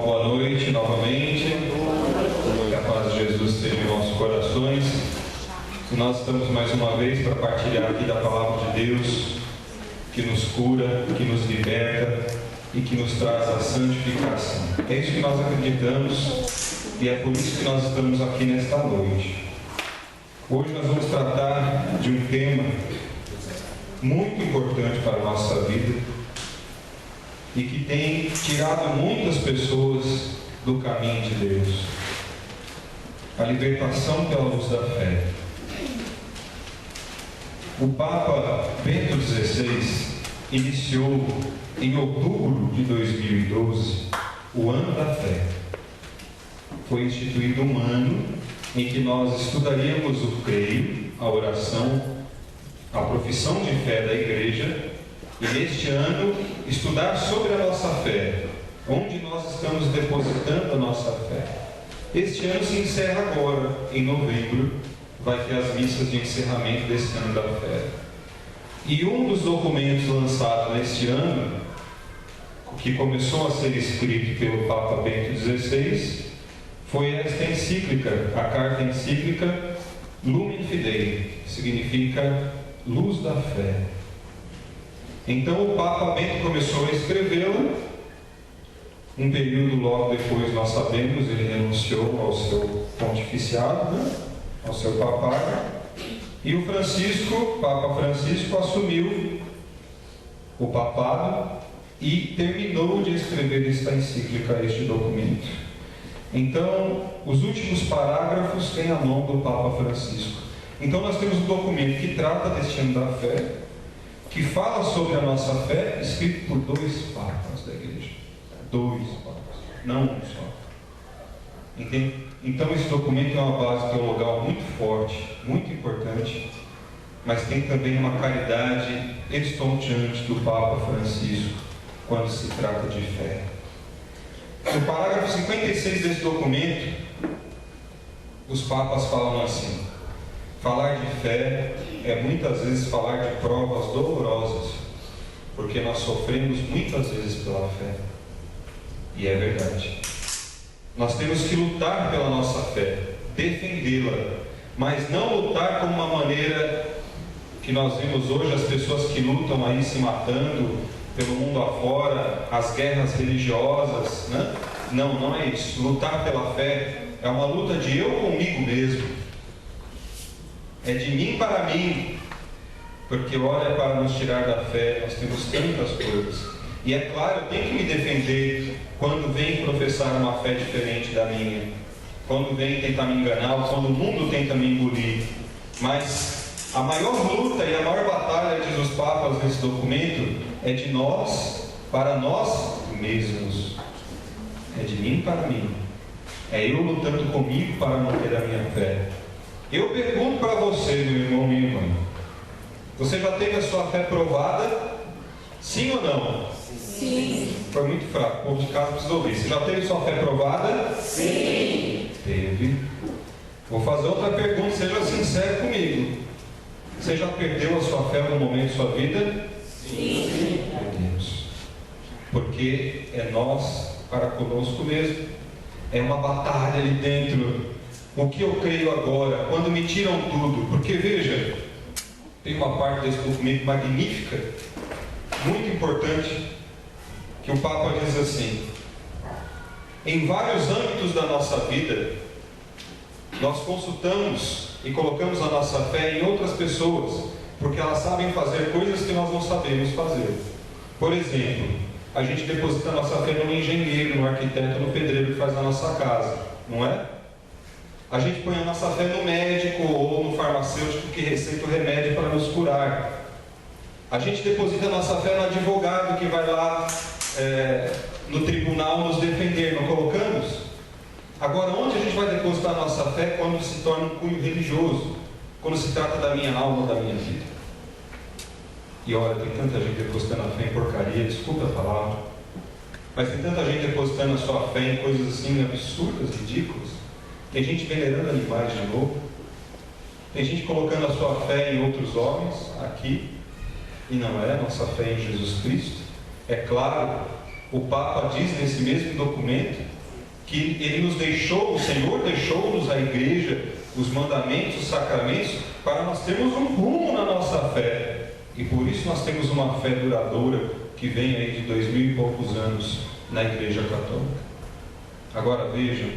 boa noite novamente. Que a paz de Jesus esteja em nossos corações. E nós estamos mais uma vez para partilhar aqui da palavra de Deus, que nos cura, que nos liberta e que nos traz a santificação. É isso que nós acreditamos e é por isso que nós estamos aqui nesta noite. Hoje nós vamos tratar de um tema muito importante para a nossa vida e que tem tirado muitas pessoas do caminho de Deus: a libertação pela luz da fé. O Papa Bento XVI iniciou em outubro de 2012 o Ano da Fé. Foi instituído um ano em que nós estudaríamos o creio, a oração, a profissão de fé da igreja, e neste ano estudar sobre a nossa fé, onde nós estamos depositando a nossa fé. Este ano se encerra agora, em novembro, vai ter as missas de encerramento desse ano da fé. E um dos documentos lançados neste ano, que começou a ser escrito pelo Papa Bento XVI, foi esta encíclica, a carta encíclica Lumen Fidei, que significa luz da fé. Então o Papa Bento começou a escrevê-la. Um período logo depois, nós sabemos, ele renunciou ao seu pontificiado, ao seu papado, e o Papa Francisco assumiu o papado e terminou de escrever esta encíclica, este documento. Então, os últimos parágrafos têm a mão do Papa Francisco. Então nós temos um documento que trata deste ano da fé, que fala sobre a nossa fé, escrito por dois papas da igreja. Dois papas, não um só. Então esse documento é uma base teologal muito forte, muito importante, mas tem também uma caridade estonteante do Papa Francisco quando se trata de fé. No parágrafo 56 desse documento, os papas falam assim: falar de fé é muitas vezes falar de provas dolorosas, porque nós sofremos muitas vezes pela fé. E é verdade. Nós temos que lutar pela nossa fé, defendê-la, mas não lutar como uma maneira que nós vemos hoje, as pessoas que lutam aí se matando pelo mundo afora, as guerras religiosas, né? Não é isso. Lutar pela fé é uma luta de eu comigo mesmo. É de mim para mim, porque olha, para nos tirar da fé nós temos tantas coisas. E é claro, eu tenho que me defender quando vem professar uma fé diferente da minha, quando vem tentar me enganar, ou quando o mundo tenta me engolir. Mas a maior luta e a maior batalha, diz os papas nesse documento, é de nós para nós mesmos. É de mim para mim. É eu lutando comigo para manter a minha fé. Eu pergunto para você, meu irmão, minha irmã: você já teve a sua fé provada? Sim ou não? Sim. Foi muito fraco, o povo de casa precisa ouvir. Você já teve sua fé provada? Sim. Teve. Vou fazer outra pergunta, seja sincero comigo. Você já perdeu a sua fé em algum momento de sua vida? Sim. Perdemos. Porque é nós para conosco mesmo. É uma batalha ali dentro. O que eu creio agora, quando me tiram tudo? Porque veja, tem uma parte desse documento magnífica, muito importante, que o Papa diz assim: em vários âmbitos da nossa vida, nós consultamos e colocamos a nossa fé em outras pessoas, porque elas sabem fazer coisas que nós não sabemos fazer. Por exemplo, a gente deposita a nossa fé no engenheiro, no arquiteto, no pedreiro que faz a nossa casa, não é? A gente põe a nossa fé no médico ou no farmacêutico que receita o remédio para nos curar. A gente deposita a nossa fé no advogado que vai lá no tribunal nos defender, não colocamos? Agora, onde a gente vai depositar a nossa fé quando se torna um cunho religioso? Quando se trata da minha alma, da minha vida? E olha, tem tanta gente depositando a fé em porcaria, desculpa a palavra, mas tem tanta gente depositando a sua fé em coisas assim absurdas, ridículas. Tem gente venerando animais de novo. Tem gente colocando a sua fé em outros homens aqui, e não é a nossa fé em Jesus Cristo. É claro O Papa diz nesse mesmo documento que ele nos deixou, o Senhor deixou-nos, a igreja, os mandamentos, os sacramentos, para nós termos um rumo na nossa fé. E por isso nós temos uma fé duradoura que vem aí de 2000 e poucos anos na Igreja Católica. Agora vejam,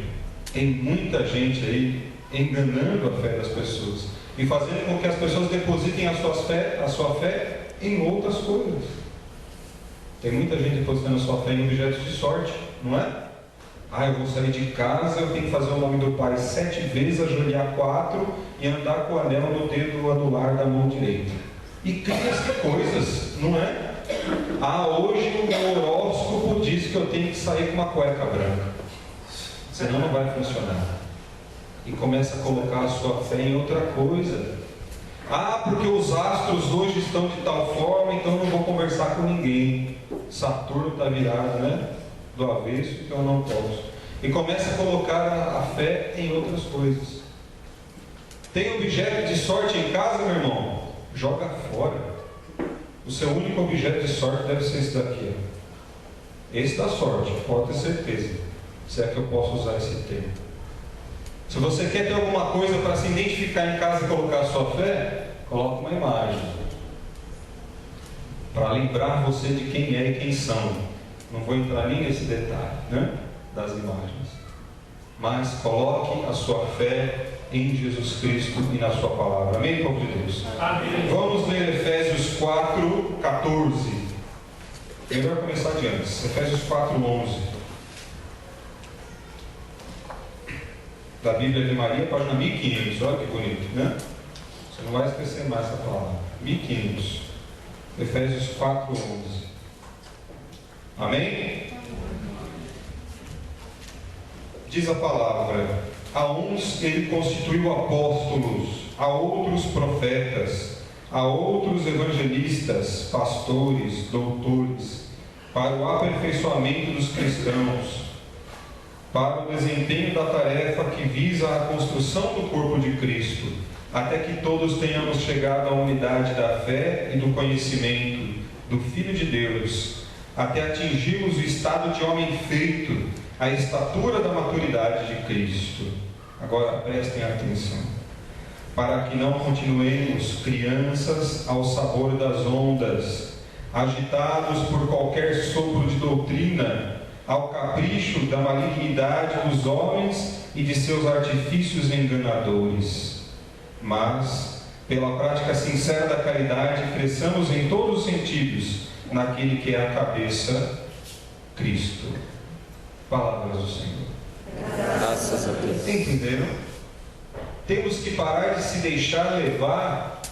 tem muita gente aí enganando a fé das pessoas e fazendo com que as pessoas depositem a sua fé em outras coisas. Tem muita gente depositando a sua fé em objetos de sorte, não é? Eu vou sair de casa, eu tenho que fazer o nome do Pai 7 vezes, ajoelhar 4 e andar com o anel no dedo anular da mão direita. E cria-se coisas, não é? Hoje o meu horóscopo diz que eu tenho que sair com uma cueca branca, senão não vai funcionar. E começa a colocar a sua fé em outra coisa. Porque os astros hoje estão de tal forma, então eu não vou conversar com ninguém. Saturno está virado, né? Do avesso, então eu não posso. E começa a colocar a fé em outras coisas. Tem objeto de sorte em casa, meu irmão? Joga fora. O seu único objeto de sorte deve ser esse daqui, ó. Esse dá sorte, pode ter certeza. Se é que eu posso usar esse termo. Se você quer ter alguma coisa para se identificar em casa e colocar a sua fé, coloque uma imagem para lembrar você de quem é e quem são. Não vou entrar nem nesse detalhe, né, das imagens. Mas coloque a sua fé em Jesus Cristo e na sua palavra. Amém, povo de Deus? Amém. Vamos ler Efésios 4, 14. Melhor começar de antes. Efésios 4, 11. Da Bíblia de Maria, página 1500. Olha que bonito, né? Você não vai esquecer mais essa palavra. 1500. Efésios 4, 11. Amém? Diz a palavra: a uns ele constituiu apóstolos, a outros profetas, a outros evangelistas, pastores, doutores, para o aperfeiçoamento dos cristãos, para o desempenho da tarefa que visa a construção do corpo de Cristo, até que todos tenhamos chegado à unidade da fé e do conhecimento do Filho de Deus, até atingirmos o estado de homem feito, a estatura da maturidade de Cristo. Agora prestem atenção, para que não continuemos crianças ao sabor das ondas, agitados por qualquer sopro de doutrina, ao capricho da malignidade dos homens e de seus artifícios enganadores, mas, pela prática sincera da caridade, cresçamos em todos os sentidos naquele que é a cabeça, Cristo. Palavras do Senhor. Graças a Deus. Entenderam? Temos que parar de se deixar levar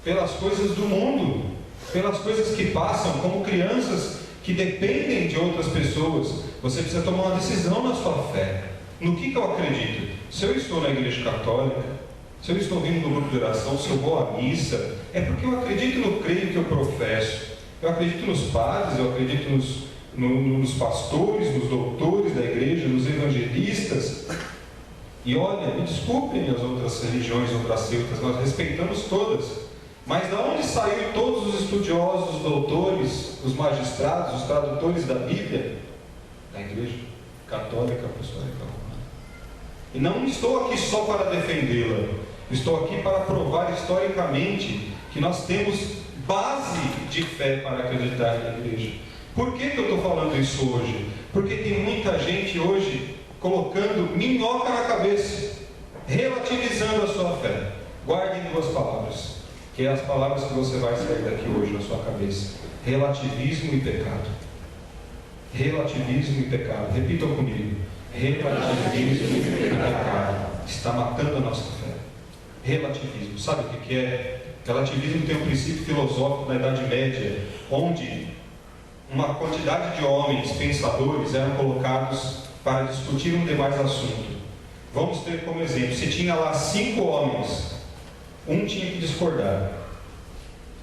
pelas coisas do mundo, pelas coisas que passam, como crianças que dependem de outras pessoas. Você precisa tomar uma decisão na sua fé. No que eu acredito? Se eu estou na igreja católica, se eu estou vindo no grupo de oração, se eu vou à missa, é porque eu acredito no creio que eu professo. Eu acredito nos padres, eu acredito nos pastores, nos doutores da igreja, nos evangelistas. E olha, me desculpem as outras religiões, outras seitas, nós respeitamos todas. Mas de onde saíram todos os estudiosos, os doutores, os magistrados, os tradutores da Bíblia? Da Igreja Católica Apostólica Romana. E não estou aqui só para defendê-la, estou aqui para provar historicamente que nós temos base de fé para acreditar na Igreja. Por que eu estou falando isso hoje? Porque tem muita gente hoje colocando minhoca na cabeça, relativizando a sua fé. Guardem duas palavras, que é as palavras que você vai sair daqui hoje na sua cabeça: relativismo e pecado. Relativismo e pecado. Repitam comigo: relativismo e pecado. Está matando a nossa fé. Relativismo. Sabe o que é? Relativismo tem um princípio filosófico na Idade Média, onde uma quantidade de homens pensadores eram colocados para discutir um demais assunto. Vamos ter como exemplo: se tinha lá 5 homens, um tinha que discordar,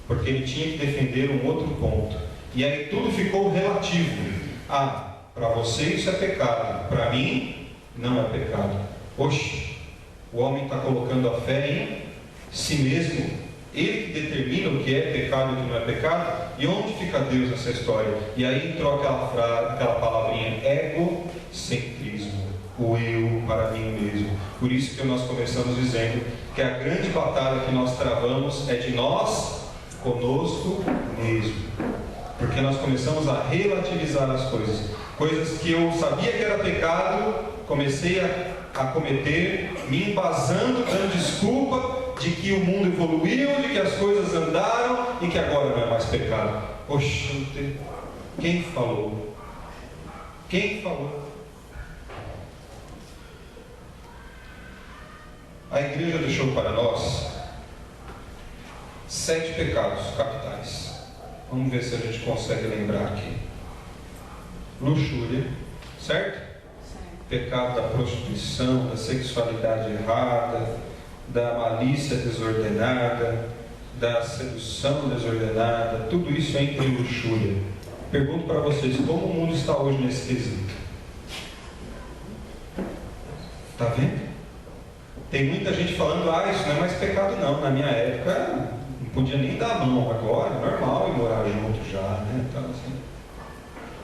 porque ele tinha que defender um outro ponto. E aí tudo ficou relativo. Para você isso é pecado, para mim não é pecado. Oxe, o homem está colocando a fé em si mesmo. Ele que determina o que é pecado e o que não é pecado. E onde fica Deus nessa história? E aí entrou aquela palavrinha, egocentrismo, o eu para mim mesmo. Por isso que nós começamos dizendo que a grande batalha que nós travamos é de nós conosco mesmo. Porque nós começamos a relativizar as coisas. Coisas que eu sabia que era pecado, comecei a cometer, me embasando, dando desculpa de que o mundo evoluiu, de que as coisas andaram e que agora não é mais pecado. Oxente, quem falou? Quem falou? A igreja deixou para nós 7 pecados capitais. Vamos ver se a gente consegue lembrar aqui. Luxúria, certo? Pecado da prostituição, da sexualidade errada, da malícia desordenada, da sedução desordenada, tudo isso entra em luxúria. Pergunto para vocês, como o mundo está hoje nesse quesito? Está vendo? Tem muita gente falando, isso não é mais pecado não, na minha época não podia nem dar a mão, agora é normal ir morar junto já, né? Então, assim,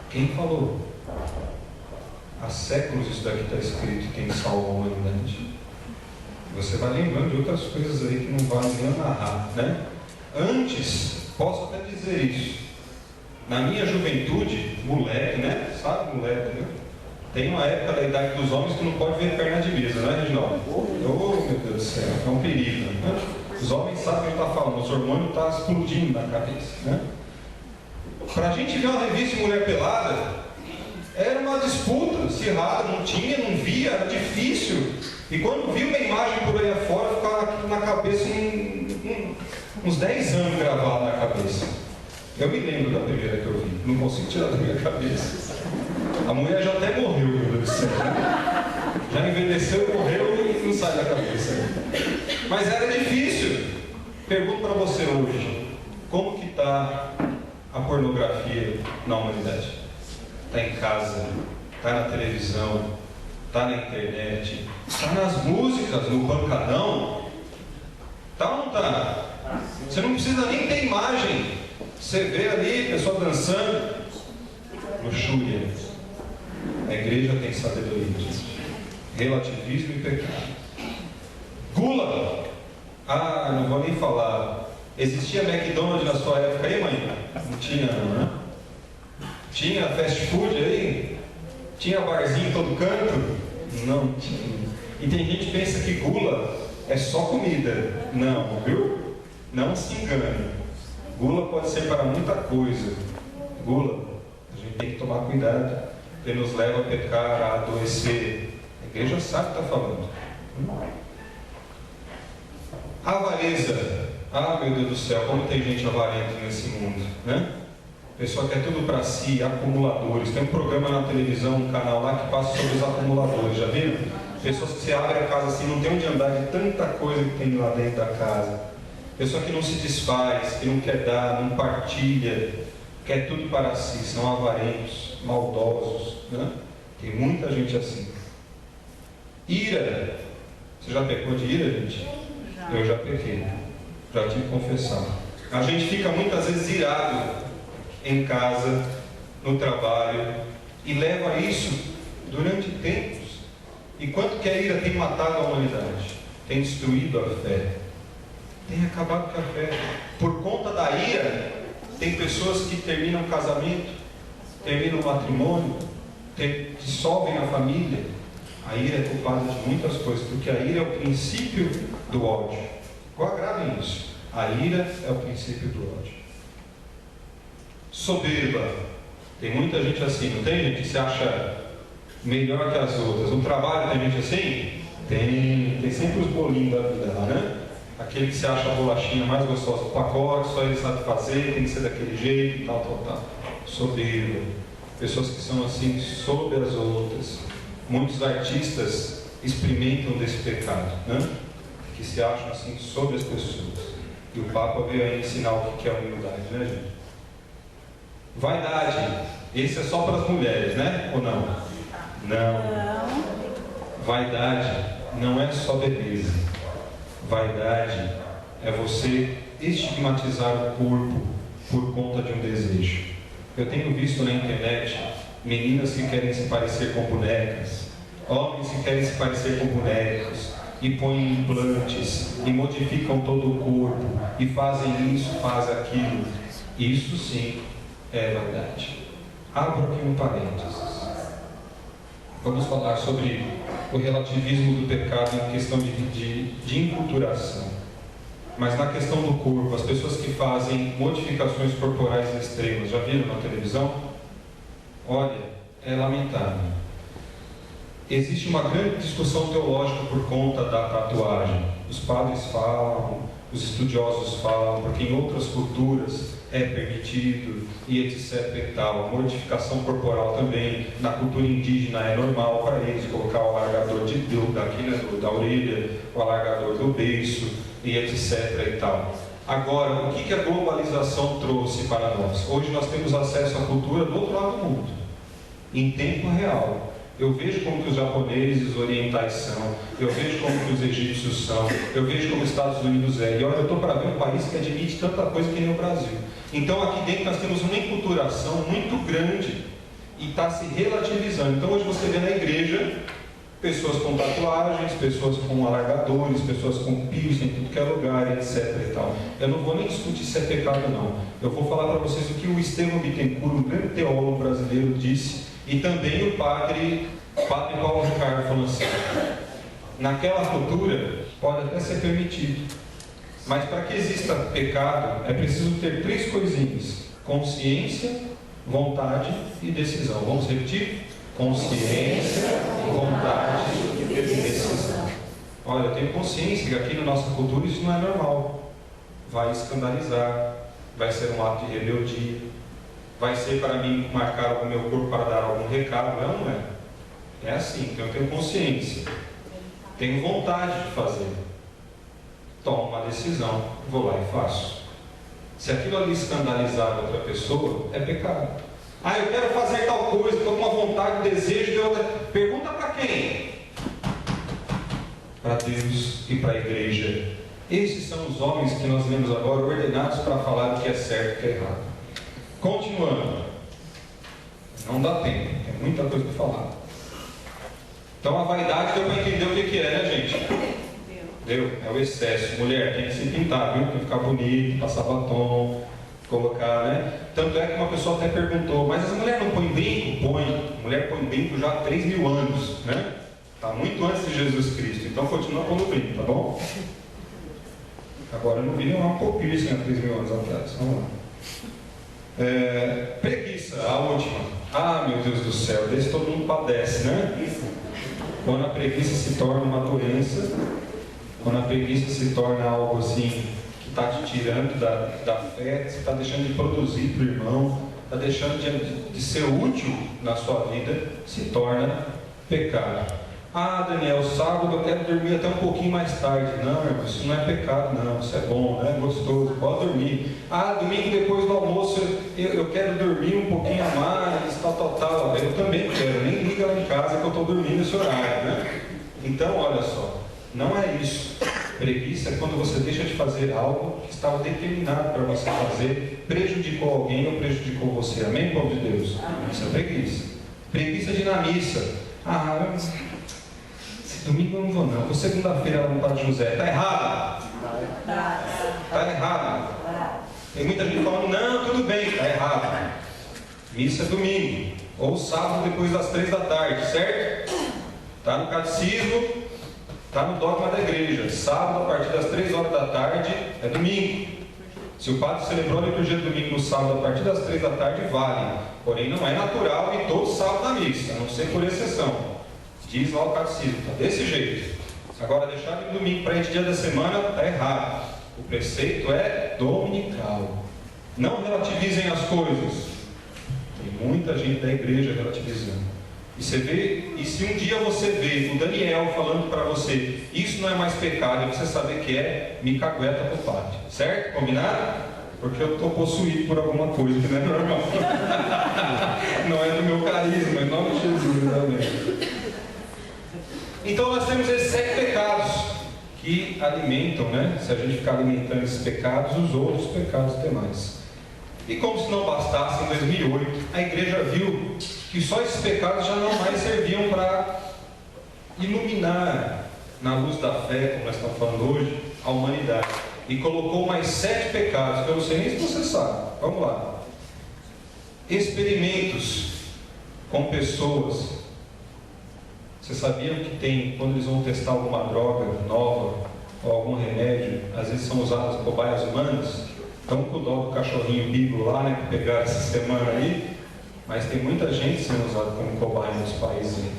quem falou? Há séculos isso daqui está escrito, quem salvou a humanidade. Você vai lembrando de outras coisas aí que não vale nem narrar, né? Antes, posso até dizer isso, na minha juventude, moleque, né? Sabe moleque, né? Tem uma época da idade dos homens que não pode ver perna de mesa, né, Reginaldo? Oh, meu Deus do céu, é um perigo, né? Os homens sabem o que está falando, os hormônios estão explodindo na cabeça, né? Para a gente ver uma revista de mulher pelada, era uma disputa acirrada, não tinha, não via, era difícil. E quando vi uma imagem por aí afora, ficava na cabeça uns 10 anos gravado na cabeça. Eu me lembro da primeira que eu vi, não consigo tirar da minha cabeça. A mulher já até morreu, meu Deus do céu. Já envelheceu, morreu e não sai da cabeça. Mas era difícil. Pergunto para você hoje, como que está a pornografia na humanidade? Está em casa, está na televisão, está na internet, está nas músicas, no pancadão. Está ou não está? Você não precisa nem ter imagem. Você vê ali, pessoa dançando. Luxúria. A igreja tem sabedoria. Relativismo e pecado. Gula. Não vou nem falar. Existia McDonald's na sua época aí, mãe? Não tinha não, né? Tinha fast food aí? Tinha barzinho em todo canto? Não tinha. E tem gente que pensa que gula é só comida. Não, viu? Não se engane. Gula pode ser para muita coisa. Gula, a gente tem que tomar cuidado. Ele nos leva a pecar, a adoecer. A igreja sabe o que está falando. Avareza. Meu Deus do céu, como tem gente avarenta nesse mundo, né? A pessoa quer tudo para si, acumuladores. Tem um programa na televisão, um canal lá que passa sobre os acumuladores, já viram? Pessoas que se abrem a casa assim, não tem onde andar de tanta coisa que tem lá dentro da casa. Pessoa que não se desfaz, que não quer dar, não partilha, quer tudo para si, são avarentos, maldosos, né? Tem muita gente assim. Ira. Você já pecou de ira, gente? Eu já pequei. Já tive que confessar. A gente fica muitas vezes irado em casa, no trabalho, e leva isso durante tempos. E quanto que a ira tem matado a humanidade? Tem destruído a fé. Tem acabado com a fé. Por conta da ira, tem pessoas que terminam o casamento, terminam o matrimônio, dissolvem a família. A ira é culpada de muitas coisas, porque a ira é o princípio do ódio. Gravem isso. A ira é o princípio do ódio. Soberba. Tem muita gente assim, não tem gente que se acha melhor que as outras. No trabalho tem gente assim? Tem sempre os bolinhos da vida lá, né? Aquele que se acha a bolachinha mais gostosa do pacote, só ele sabe fazer, tem que ser daquele jeito, tal. Soberba. Pessoas que são assim sobre as outras. Muitos artistas experimentam desse pecado, né? Que se acham assim sobre as pessoas. E o Papa veio aí ensinar o que é humildade, né, gente? Vaidade. Esse é só para as mulheres, né? Ou não? Não. Vaidade não é só beleza. Vaidade é você estigmatizar o corpo, por conta de um desejo. Eu tenho visto na internet meninas que querem se parecer com bonecas, homens que querem se parecer com bonecos, e põem implantes, e modificam todo o corpo, e fazem isso, fazem aquilo. Isso sim é vaidade. Abro aqui um parênteses. Vamos falar sobre o relativismo do pecado em questão de enculturação. Mas na questão do corpo, as pessoas que fazem modificações corporais extremas, já viram na televisão? Olha, é lamentável. Existe uma grande discussão teológica por conta da tatuagem. Os padres falam, os estudiosos falam, porque em outras culturas é permitido e etc e tal. A mortificação corporal também, na cultura indígena é normal para eles colocar o alargador da orelha, o alargador do beiço e etc e tal. Agora, o que a globalização trouxe para nós? Hoje nós temos acesso à cultura do outro lado do mundo, em tempo real. Eu vejo como que os japoneses orientais são, eu vejo como que os egípcios são, eu vejo como os Estados Unidos é. E olha, eu estou para ver um país que admite tanta coisa que nem o Brasil. Então aqui dentro nós temos uma enculturação muito grande e está se relativizando. Então hoje você vê na igreja pessoas com tatuagens, pessoas com alargadores, pessoas com piercing em tudo que é lugar, etc e tal. Eu não vou nem discutir se é pecado não. Eu vou falar para vocês o que o Estevão Bittencourt, um grande teólogo brasileiro, disse. E também o padre Paulo Ricardo falou assim: naquela cultura pode até ser permitido, mas para que exista pecado é preciso ter 3 coisinhas: consciência, vontade e decisão. Vamos repetir? Consciência, vontade e decisão. Olha, eu tenho consciência que aqui na nossa cultura isso não é normal. Vai escandalizar, vai ser um ato de rebeldia, vai ser para mim marcar o meu corpo para dar algum recado. Não, não é. É assim, então eu tenho consciência, tenho vontade de fazer, tomo uma decisão, vou lá e faço. Se aquilo ali escandalizar outra pessoa, é pecado. Ah, eu quero fazer tal coisa, estou com uma vontade, desejo de outra. Pergunta para quem? Para Deus e para a igreja. Esses são os homens que nós vemos agora ordenados para falar o que é certo e o que é errado. Continuando, não dá tempo, tem muita coisa para falar. Então a vaidade deu para entender o que é, né, gente? Deu, é o excesso. Mulher tem que se pintar, viu? Tem que ficar bonito, passar batom, colocar, né? Tanto é que uma pessoa até perguntou: mas as mulheres não põem brinco? Põe. A mulher põe brinco já há 3.000 anos, né? Está muito antes de Jesus Cristo, então continua pondo brinco, tá bom? Agora eu não vi nenhuma piercing há 3.000 anos atrás. Vamos lá. Preguiça, a última. Ah, meu Deus do céu, desse todo mundo padece, né? Quando a preguiça se torna uma doença, quando a preguiça se torna algo assim que está te tirando da fé, você está deixando de produzir para o irmão, está deixando de ser útil na sua vida, se torna pecado. Ah, Daniel, sábado eu quero dormir até um pouquinho mais tarde. Não, irmão, isso não é pecado, não. Isso é bom, né? Gostoso, pode dormir. Ah, domingo depois do almoço eu quero dormir um pouquinho a mais, tal. Eu também quero, nem liga lá em casa que eu estou dormindo nesse horário, né? Então, olha só, não é isso. Preguiça é quando você deixa de fazer algo que estava determinado para você fazer, prejudicou alguém ou prejudicou você. Amém, povo de Deus? Isso é preguiça. Preguiça de ir na missa. Ah, domingo eu não vou não, vou segunda-feira lá no Padre José. Está errado? Está errado. Tem muita gente falando: não, tudo bem, está errado. Missa é domingo, ou sábado depois das 3 da tarde, certo? Está no catecismo, está no dogma da igreja. Sábado a partir das 3 horas da tarde é domingo. Se o padre celebrou a liturgia do domingo no sábado a partir das 3 da tarde, vale. Porém não é natural ir todo sábado na missa, a não ser por exceção. Diz lá o catecismo, está desse jeito. Agora, deixar de domingo para esse dia da semana está errado. O preceito é dominical. Não relativizem as coisas. Tem muita gente da igreja relativizando. E se um dia você vê o Daniel falando para você: isso não é mais pecado, e você saber que é, me cagueta para o padre. Certo? Combinado? Porque eu estou possuído por alguma coisa que não é normal. Não é do meu carisma, em nome de Jesus, amém. Então nós temos esses 7 pecados que alimentam, né? Se a gente ficar alimentando esses pecados, os outros pecados demais. E como se não bastasse, em 2008, a igreja viu que só esses pecados já não mais serviam para iluminar, na luz da fé, como nós estamos falando hoje, a humanidade. E colocou mais 7 pecados, que eu não sei nem se você sabe. Vamos lá. Experimentos com pessoas. Vocês sabiam que tem, quando eles vão testar alguma droga nova ou algum remédio, às vezes são usadas cobaias humanas? Estão com o dó do cachorrinho Bibo lá, né, que pegaram essa semana aí, mas tem muita gente sendo usada como cobaia nos países aí.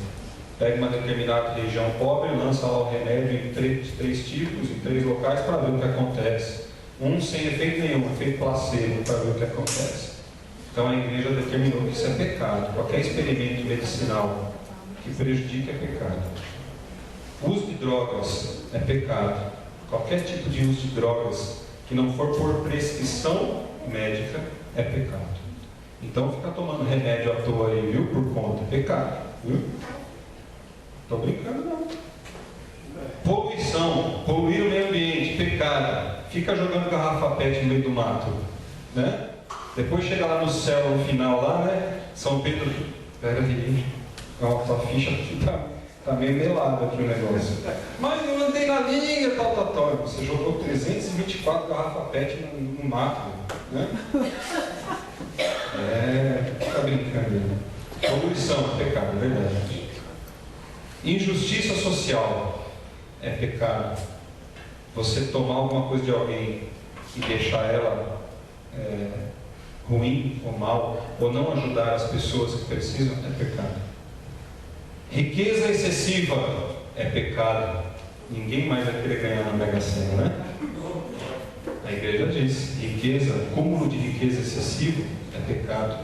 Pega uma determinada região pobre, lança lá o remédio em três tipos, em 3 locais, para ver o que acontece. Um sem efeito nenhum, efeito placebo, para ver o que acontece. Então a igreja determinou que isso é pecado. Qualquer experimento medicinal que prejudique é pecado. O uso de drogas é pecado. Qualquer tipo de uso de drogas que não for por prescrição médica é pecado. Então ficar tomando remédio à toa aí, viu? Por conta, é pecado, viu? Estou brincando não. Poluição, poluir o meio ambiente, pecado. Fica jogando garrafa PET no meio do mato, né? Depois chega lá no céu, no final lá, né? São Pedro, pera aí, ó, tua ficha tá meio melada aqui o negócio. Mas eu andei na linha, tal. Você jogou 324 garrafas PET no mato, né? Tá brincando. Poluição, pecado, é verdade. Injustiça social é pecado. Você tomar alguma coisa de alguém e deixar ela ruim ou mal, ou não ajudar as pessoas que precisam, é pecado. Riqueza excessiva é pecado. Ninguém mais vai querer ganhar na Mega Sena, né? A igreja diz: riqueza, cúmulo de riqueza excessiva é pecado.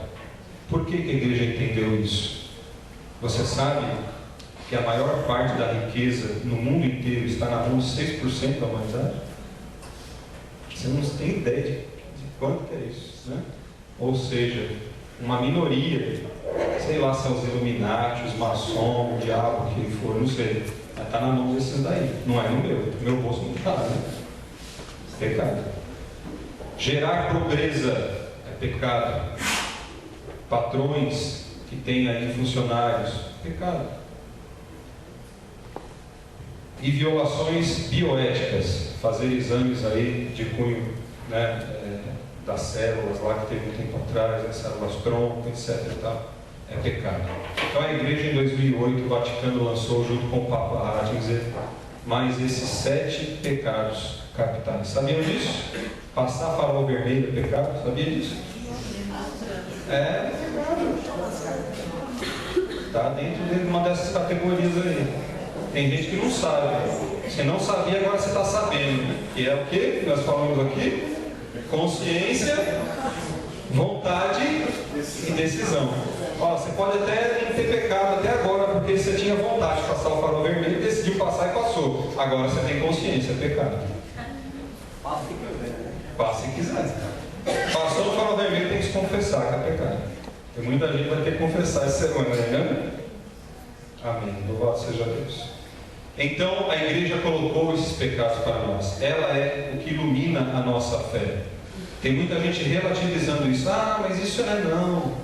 Por que a igreja entendeu isso? Você sabe que a maior parte da riqueza no mundo inteiro está na mão de 6% da humanidade? Você não tem ideia de quanto que é isso, né? Ou seja, uma minoria, sei lá se é os Illuminati, os maçons, o diabo, que for, não sei, mas está na mão desses daí, não é no meu bolso não está, né? Pecado. Gerar pobreza é pecado. Patrões que têm aí funcionários, pecado. E violações bioéticas, fazer exames aí de cunho, né, das células lá que teve um tempo atrás, as células tronco, etc. E tal, é pecado. Então a igreja em 2008, o Vaticano lançou junto com o Papa Ratzinger mais esses 7 pecados capitais. Sabiam disso? Passar farol vermelho é pecado? Sabia disso? É pecado. Está dentro de uma dessas categorias aí. Tem gente que não sabe. Você não sabia, agora você está sabendo. Que é o que nós falamos aqui? Consciência, vontade e decisão. Ó, você pode até não ter pecado até agora, porque você tinha vontade de passar o farol vermelho, decidiu passar e passou. Agora você tem consciência, é pecado. Passe se quiser. Passou no farol vermelho, tem que se confessar que é pecado. E muita gente vai ter que confessar essa semana, né? Amém. Louvado seja Deus. Então a igreja colocou esses pecados para nós. Ela é o que ilumina a nossa fé. Tem muita gente relativizando isso. Ah, mas isso não.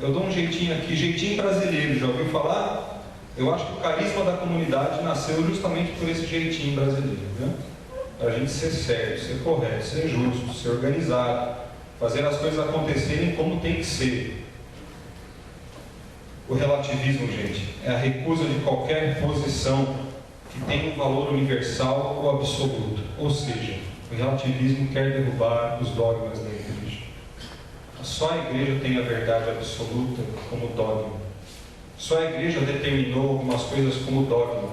Eu dou um jeitinho aqui, jeitinho brasileiro. Já ouviu falar? Eu acho que o carisma da comunidade nasceu justamente por esse jeitinho brasileiro, né? Para a gente ser certo, ser correto, ser justo, ser organizado, fazer as coisas acontecerem como tem que ser. O relativismo, gente, é a recusa de qualquer posição que tenha um valor universal ou absoluto. Ou seja, o relativismo quer derrubar os dogmas da igreja. Só a igreja tem a verdade absoluta como dogma. Só a igreja determinou algumas coisas como dogma.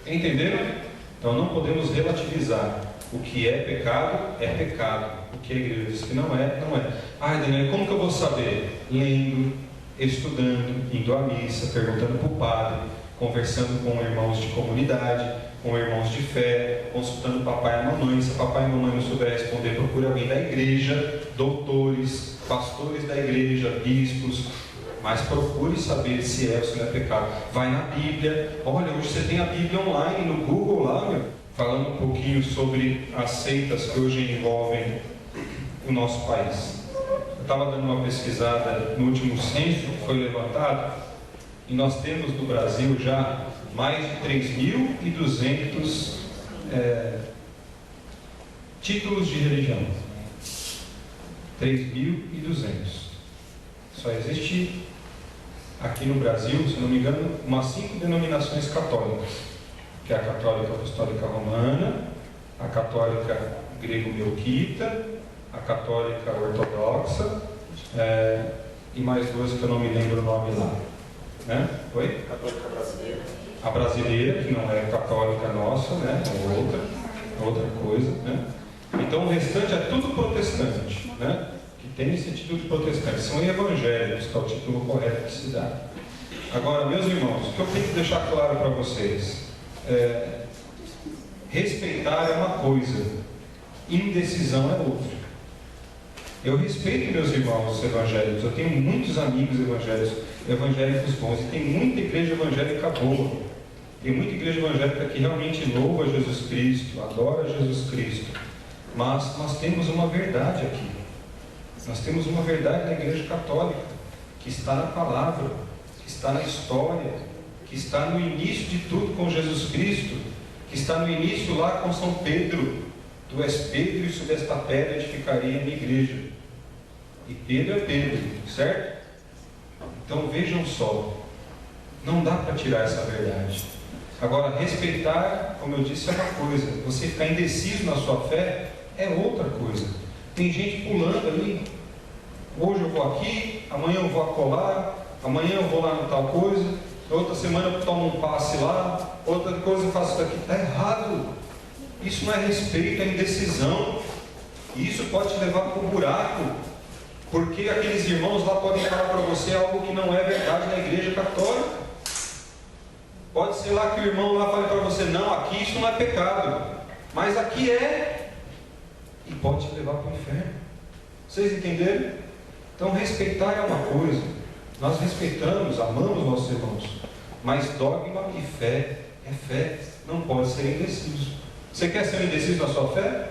Entenderam? Então não podemos relativizar. O que é pecado, é pecado. O que a igreja diz que não é, não é. Ah, Daniel, como que eu vou saber? Lendo, estudando, indo à missa, perguntando para o padre, conversando com irmãos de comunidade, com irmãos de fé, consultando o papai e a mamãe. Se o papai e a mamãe não souber responder, procure alguém da igreja, doutores, pastores da igreja, bispos, mas procure saber se é ou se não é pecado. Vai na Bíblia. Olha, hoje você tem a Bíblia online no Google lá, meu, falando um pouquinho sobre as seitas que hoje envolvem o nosso país. estava dando uma pesquisada no último censo que foi levantado, e nós temos no Brasil já mais de 3.200 títulos de religião. 3.200. Só existe aqui no Brasil, se não me engano, umas 5 denominações católicas, que é a Católica Apostólica Romana, a Católica Grego-Melquita, a Católica Ortodoxa, e mais duas que eu não me lembro o nome lá. Né? Oi? Católica brasileira. A brasileira, que não é católica nossa, né? É outra coisa. Né? Então o restante é tudo protestante, né? Que tem esse título de protestante. São evangélicos, que é o título correto que se dá. Agora, meus irmãos, o que eu tenho que deixar claro para vocês respeitar é uma coisa, indecisão é outra. Eu respeito meus irmãos evangélicos, eu tenho muitos amigos evangélicos bons, e tem muita igreja evangélica boa, tem muita igreja evangélica que realmente louva Jesus Cristo, adora Jesus Cristo, mas nós temos uma verdade aqui, nós temos uma verdade na igreja católica, que está na palavra, que está na história, que está no início de tudo com Jesus Cristo, que está no início lá com São Pedro. Tu és Pedro, e sobre esta pedra edificarei a minha igreja. E Pedro é Pedro, certo? Então vejam só, não dá para tirar essa verdade. Agora, respeitar, como eu disse, é uma coisa, você ficar indeciso na sua fé é outra coisa. Tem gente pulando ali, hoje eu vou aqui, amanhã eu vou acolá, amanhã eu vou lá no tal coisa, outra semana eu tomo um passe lá, outra coisa eu faço isso aqui. Está errado. Isso não é respeito, é indecisão. E isso pode te levar para o buraco, porque aqueles irmãos lá podem falar para você algo que não é verdade na igreja católica. Pode ser lá que o irmão lá fale para você, não, aqui isso não é pecado, mas aqui é, e pode te levar para o inferno. Vocês entenderam? Então respeitar é uma coisa, nós respeitamos, amamos nossos irmãos, mas dogma e fé é fé, não pode ser indeciso. Você quer ser indeciso na sua fé?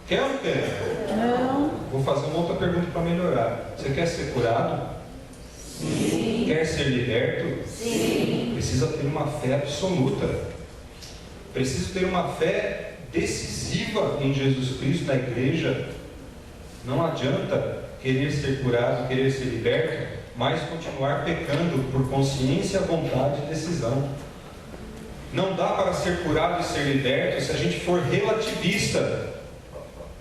Quer ou não quer? Não. Vou fazer uma outra pergunta para melhorar. Você quer ser curado? Sim. Quer ser liberto? Sim. Precisa ter uma fé absoluta. Precisa ter uma fé decisiva em Jesus Cristo, na igreja. Não adianta querer ser curado, querer ser liberto, mas continuar pecando por consciência, vontade e decisão. Não dá para ser curado e ser liberto se a gente for relativista.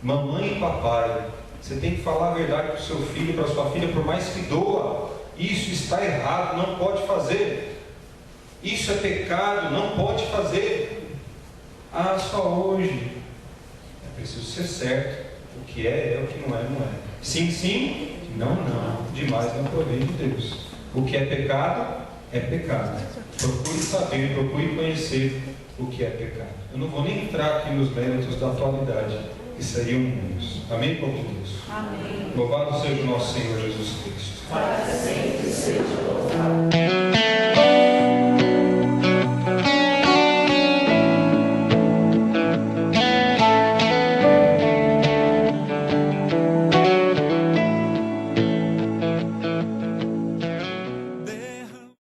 Mamãe e papai, você tem que falar a verdade para o seu filho, para a sua filha, por mais que doa. Isso está errado, não pode fazer. Isso é pecado, não pode fazer. Ah, só hoje. É preciso ser certo. O que é, o que não é, não é. Sim, sim, não, não. Demais não provém de Deus. O que é pecado, é pecado. Procure saber, procure conhecer o que é pecado. Eu não vou nem entrar aqui nos méritos da atualidade, que seriam muitos. Amém, povo de Deus? Amém. Louvado seja o nosso Senhor Jesus Cristo. Para sempre.